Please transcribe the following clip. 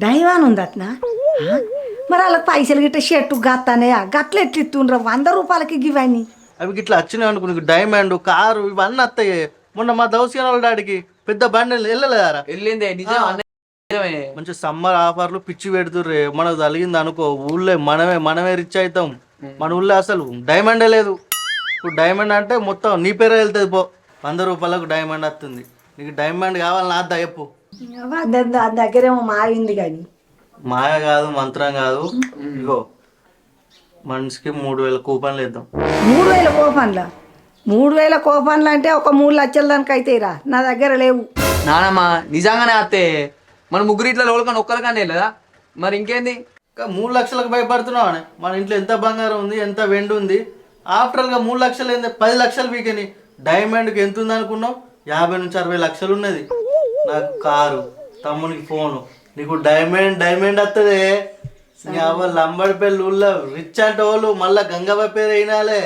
డైవాన్ ఉంది అట్నా మరి వాళ్ళకి పైసలు గిట్ట షర్టు గత్తానే గట్ల ఎట్లు ఇస్తుండ్రా 100 రూపాయలకి ఇవన్నీ అవి ఇట్లా వచ్చినాయి అనుకో నీకు డైమండ్ కారు ఇవన్నీ వస్తాయి. మొన్న మా దౌసిగా వాళ్ళ డాడీకి పెద్ద బండి వెళ్ళలేదారా? వెళ్ళిందే నిజం నిజమే. మంచి సమ్మర్ ఆఫర్లు పిచ్చి పెడుతుర్రే. మనకు కలిగింది అనుకో ఊళ్ళో మనమే రిచ్ అవుతాం. మన ఊళ్ళో అసలు డైమండే లేదు. ఇప్పుడు డైమండ్ అంటే మొత్తం నీ పేరే వెళ్తుంది పో. 100 రూపాయలకు డైమండ్ వస్తుంది. నీకు డైమండ్ కావాలి నా దయపు దగ్గరేమో మారింది కానీ మాయ కాదు మంత్రం కాదు. ఇగో మనిషికి 3000 కూపన్లు ఇద్దాం. 3000 కూపన్లా 3000 కూపన్లు అంటే ఒక 3 లక్షల దానికి అయితే రా నా దగ్గర లేవు. నానమ్మ నిజంగానే అత్తే మన ముగ్గురు ఇట్లా లోకని ఒక్కరికనే లేదా మరి ఇంకేంది? ఇంకా 3 లక్షలకు భయపడుతున్నావు అని. మన ఇంట్లో ఎంత బంగారం ఉంది, ఎంత వెండి ఉంది. ఆఫ్టర్గా 3 లక్షలు ఏంది 10 లక్షలు వీకని. డైమండ్కి ఎంత ఉంది అనుకున్నావు? 50 నుంచి 60 లక్షలు ఉన్నది. నాకు కారు, తమ్మునికి ఫోను, నీకు డైమండ్ వస్తుంది. లంబడి పెళ్ళి ఊళ్ళో రిచ్ అంటే వాళ్ళు మళ్ళీ గంగవ్వ పేరు అయినాలే.